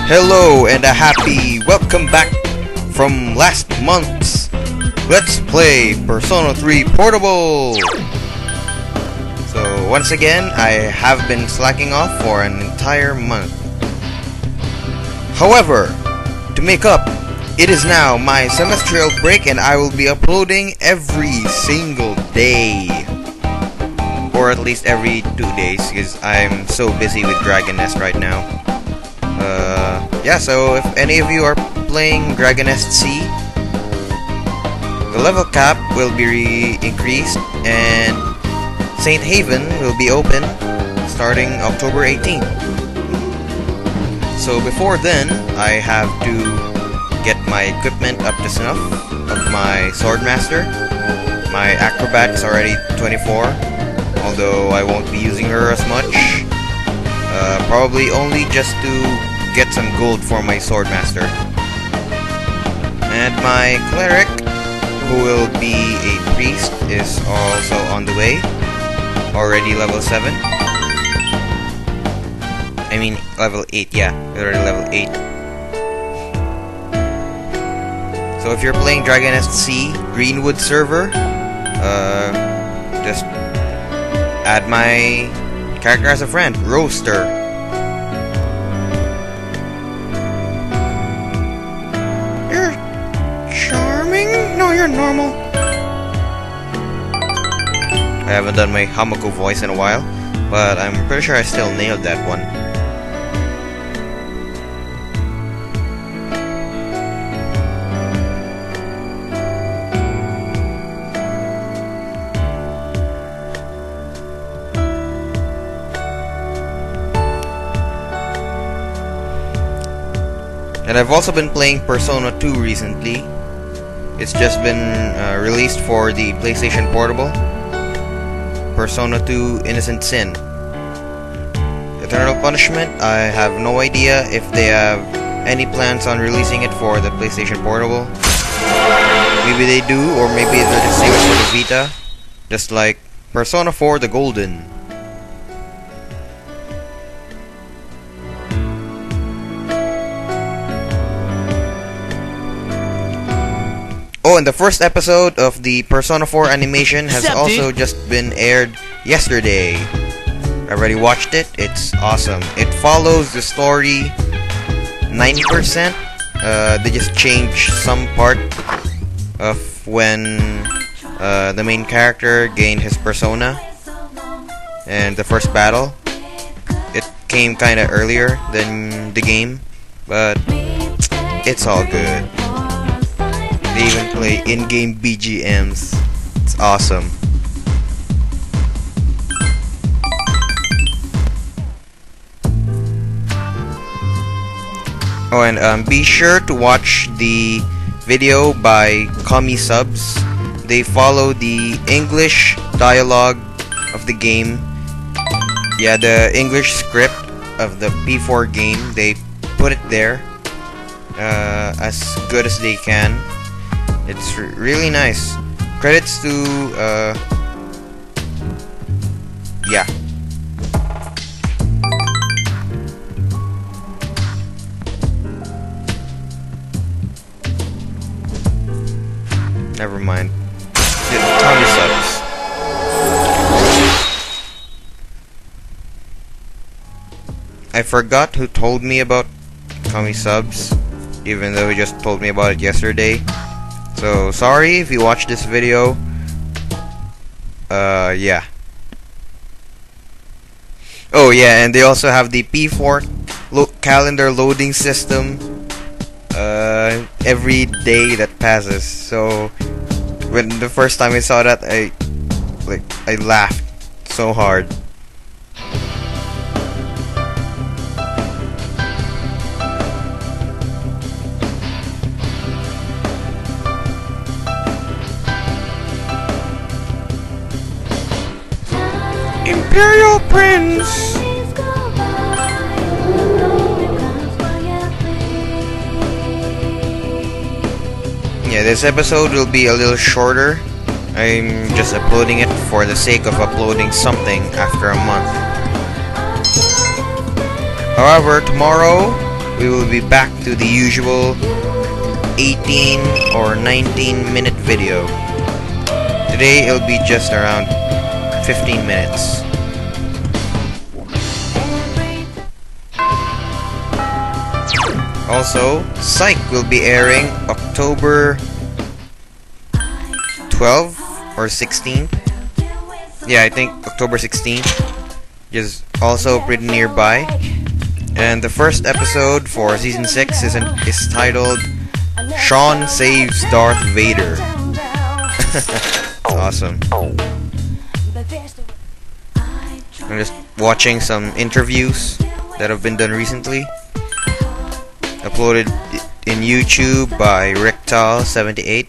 Hello and a happy welcome back from last month's Let's Play Persona 3 Portable! So once again, I have been slacking off for an entire month. However, to make up, it is now my semestrial break and I will be uploading every single day. Or at least every 2 days, because I'm so busy with Dragon Nest right now. Yeah, so if any of you are playing Dragon Nest C, the level cap will be increased and Saint Haven will be open starting October 18th. So before then, I have to get my equipment up to snuff of my Swordmaster. My Acrobat is already 24, although I won't be using her as much. Probably only just to get some gold for my Swordmaster. And my Cleric, who will be a priest, is also on the way. Already level 7. I mean, level 8, yeah. Already level 8. So if you're playing Dragon Nest C, Greenwood server, just add my character as a friend, Roaster. No, you're normal. I haven't done my Hamako voice in a while, but I'm pretty sure I still nailed that one. And I've also been playing Persona 2 recently. It's just been released for the PlayStation Portable. Persona 2 Innocent Sin. Eternal Punishment, I have no idea if they have any plans on releasing it for the PlayStation Portable. Maybe they do, or maybe they'll just save it for the Vita. Just like Persona 4 The Golden. Oh, and the first episode of the Persona 4 animation has also just been aired yesterday. I already watched it. It's awesome. It follows the story 90%. They just changed some part of when the main character gained his persona. And the first battle, it came kinda earlier than the game, but it's all good. They even play in-game BGMs. It's awesome. Oh, and be sure to watch the video by Kami Subs. They follow the English dialogue of the game. Yeah, the English script of the P4 game. They put it there as good as they can. It's really nice. Credits to, yeah. Never mind. Tommy Subs. I forgot who told me about Tommy Subs, even though he just told me about it yesterday. So, sorry if you watched this video. Yeah. Oh, yeah, and they also have the P4 calendar loading system every day that passes. So, when the first time I saw that, I laughed so hard. Imperial Prince! Yeah, this episode will be a little shorter. I'm just uploading it for the sake of uploading something after a month. However, tomorrow we will be back to the usual 18 or 19-minute video. Today it'll be just around 15 minutes. Also, Psych will be airing October 12 or 16. Yeah, I think October 16th is also pretty nearby. And the first episode for season 6 is titled Sean Saves Darth Vader. Awesome. I'm just watching some interviews that have been done recently. Uploaded in YouTube by Rectal78.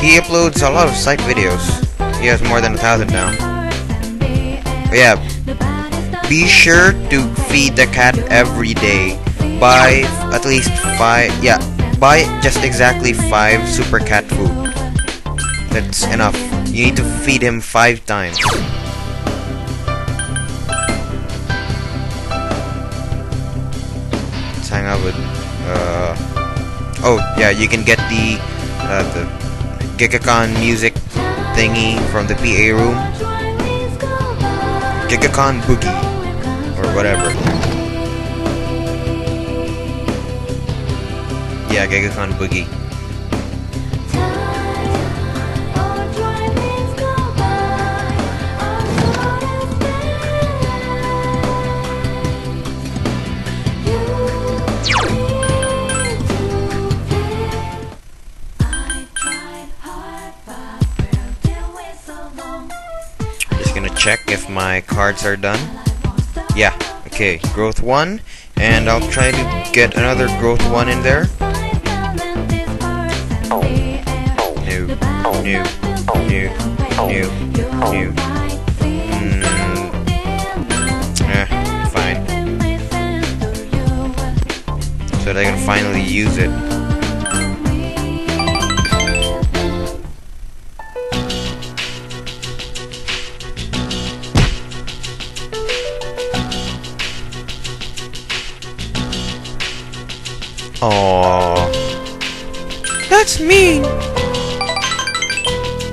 He uploads a lot of Psych videos. He has more than 1,000 now. But yeah, be sure to feed the cat every day. Buy at least 5. Yeah, buy just exactly 5 super cat food. That's enough. You need to feed him 5 times. Let's hang out with. Oh yeah, you can get the GigaCon music thingy from the PA room. GigaCon Boogie or whatever. Yeah, GigaCon Boogie. Check if my cards are done. Yeah, okay, growth 1, and I'll try to get another growth 1 in there. New. Fine. So that I can finally use it. Aww. That's mean.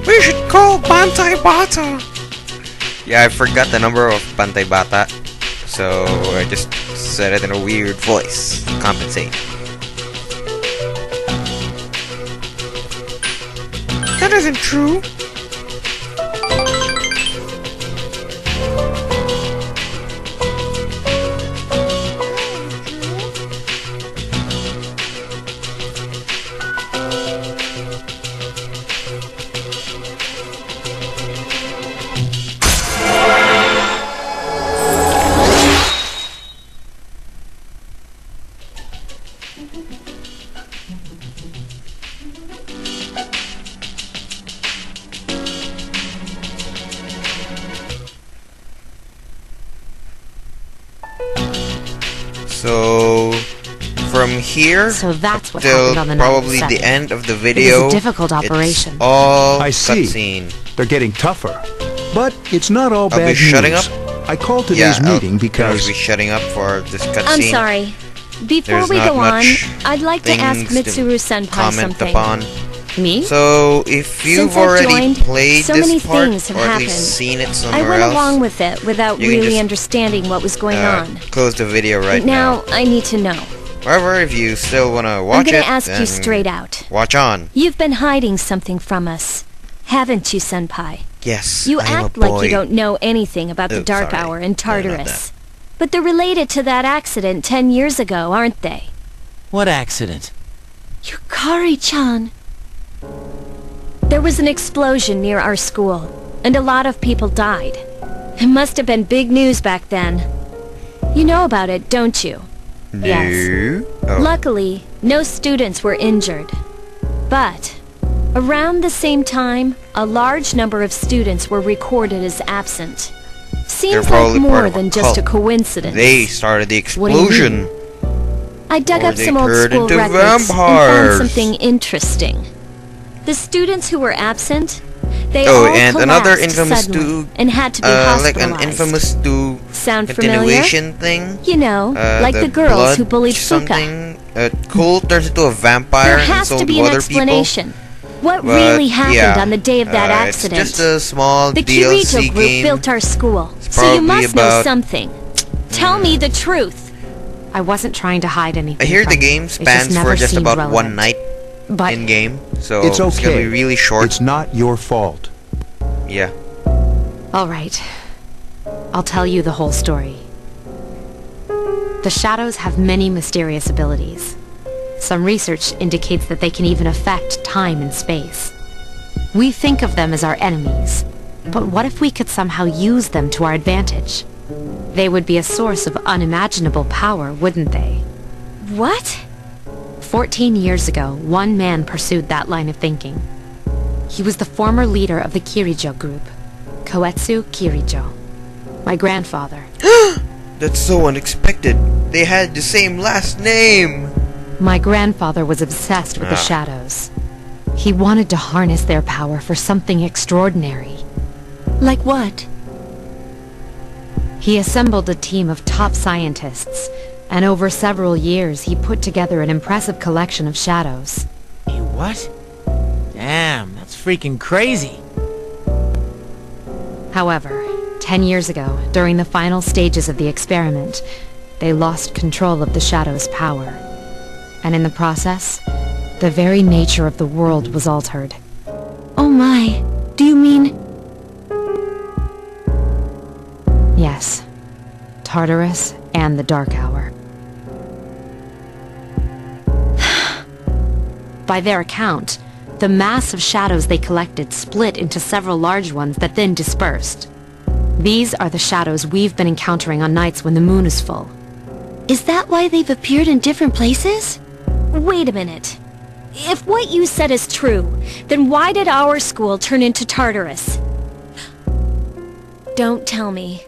We should call Bantay Bata. Yeah, I forgot the number of Bantay Bata, so I just said it in a weird voice to compensate. That isn't true. So from here that's what till happened on the probably night the end of the video, it was a difficult operation. It's all I see. cutscene. They're getting tougher, but it's not all I'll bad be shutting news. up. I called today's meeting I'll because be shutting up for this cutscene. I'm sorry. Before There's we not go on, much I'd like to ask things to Mitsuru-senpai comment something. upon. Me? So if you've Since I've already joined, played so this many part, things have or at happened. least seen it I somewhere went else, along with it without you can really just, understanding what was going on. close the video right Now I need to know. However, if you still want to I'm watch gonna it, ask then you straight out. watch on. You've been hiding something from us, haven't you, Senpai? Yes, You I am act a boy. like you don't know anything about the Oops, Dark sorry. Hour in No, not Tartarus. But they're related to that accident 10 years ago, aren't they? What accident? Yukari-chan. There was an explosion near our school, and a lot of people died. It must have been big news back then. You know about it, don't you? No. Yes. Oh. Luckily, no students were injured. But, around the same time, a large number of students were recorded as absent. Seems probably like part more of a than just a cult. coincidence. They started the What do you mean? explosion. I dug Or up they some old turned school into records and vampires. found something interesting. The students who were absent, They Oh, all and another collapsed infamous suddenly 2, and had to be like hospitalized. an infamous 2 Sound familiar? continuation thing. You know, like the girls blood who bullied Fuka. something. Cole turns into a vampire There and has sold to be to an other explanation. What people. really But, happened yeah, on the day of that accident? It's just a small The DLC Kirito group game. built our school, It's so you probably must know about- something. Tell me the truth. I wasn't trying to hide anything. I hear from the you. game It spans never for just seemed about relevant. 1 night But in game, so It's it's gonna okay. be really short. It's not your fault. Yeah. all right, I'll tell you the whole story. The shadows have many mysterious abilities. Some research indicates that they can even affect time and space. We think of them as our enemies, but what if we could somehow use them to our advantage? They would be a source of unimaginable power, wouldn't they? What? 14 years ago, one man pursued that line of thinking. He was the former leader of the Kirijo group, Koetsu Kirijo. My grandfather. That's so unexpected. They had the same last name. My grandfather was obsessed with the Ah. shadows. He wanted to harness their power for something extraordinary. Like what? He assembled a team of top scientists, and over several years he put together an impressive collection of shadows. Hey, what? Damn, that's freaking crazy. However, 10 years ago, during the final stages of the experiment, they lost control of the shadow's power. And in the process, the very nature of the world was altered. Oh my. Do you mean... Yes, Tartarus and the Dark Hour. By their account, the mass of shadows they collected split into several large ones that then dispersed. These are the shadows we've been encountering on nights when the moon is full. Is that why they've appeared in different places? Wait a minute. If what you said is true, then why did our school turn into Tartarus? Don't tell me.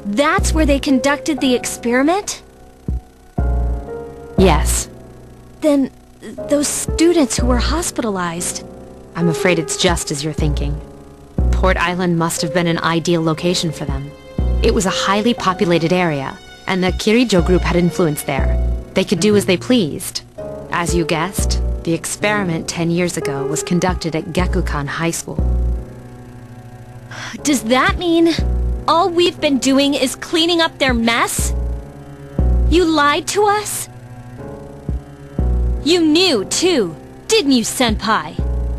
That's where they conducted the experiment? Yes, Then, those students who were hospitalized... I'm afraid it's just as you're thinking. Port Island must have been an ideal location for them. It was a highly populated area, and the Kirijo group had influence there. They could do as they pleased. As you guessed, the experiment 10 years ago was conducted at Gekukan High School. Does that mean all we've been doing is cleaning up their mess? You lied to us? You knew, too, didn't you, Senpai?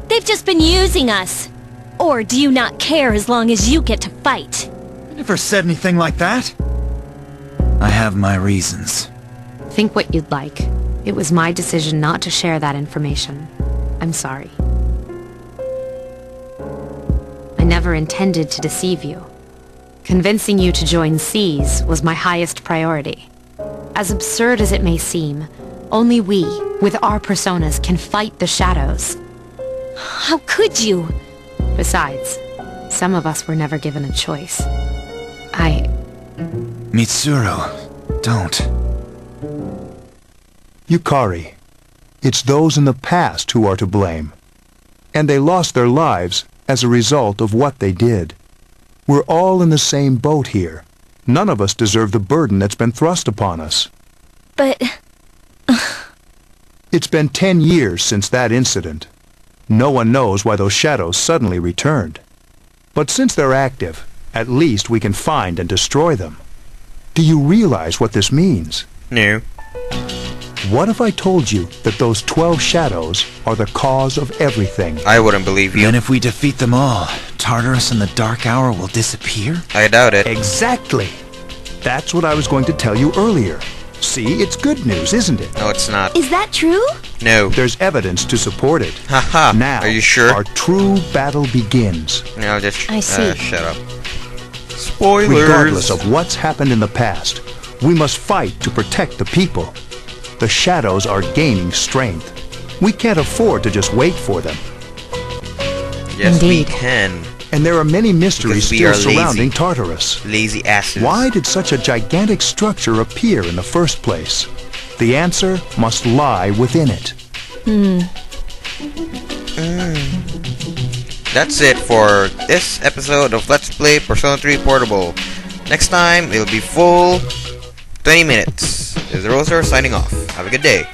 They've just been using us. Or do you not care as long as you get to fight? I never said anything like that. I have my reasons. Think what you'd like. It was my decision not to share that information. I'm sorry. I never intended to deceive you. Convincing you to join C's was my highest priority. As absurd as it may seem, only we, with our personas, can fight the shadows. How could you? Besides, some of us were never given a choice. Mitsuru, don't. Yukari, it's those in the past who are to blame. And they lost their lives as a result of what they did. We're all in the same boat here. None of us deserve the burden that's been thrust upon us. But... It's been 10 years since that incident. No one knows why those shadows suddenly returned. But since they're active, at least we can find and destroy them. Do you realize what this means? No. What if I told you that those 12 shadows are the cause of everything? I wouldn't believe you. And if we defeat them all, Tartarus and the Dark Hour will disappear? I doubt it. Exactly! That's what I was going to tell you earlier. See, it's good news, isn't it? No, it's not. Is that true? No. There's evidence to support it. Haha. Now, Are you sure? our true battle begins. No, I'll just... I see. Shut up. Spoilers! Regardless of what's happened in the past, we must fight to protect the people. The shadows are gaining strength. We can't afford to just wait for them. Yes, we Indeed. can. And there are many mysteries Because we still are lazy. surrounding Tartarus. Lazy asses. Why did such a gigantic structure appear in the first place? The answer must lie within it. that's it for this episode of Let's Play Persona 3 Portable. Next time, it'll be full 20 minutes. This is Roser signing off. Have a good day.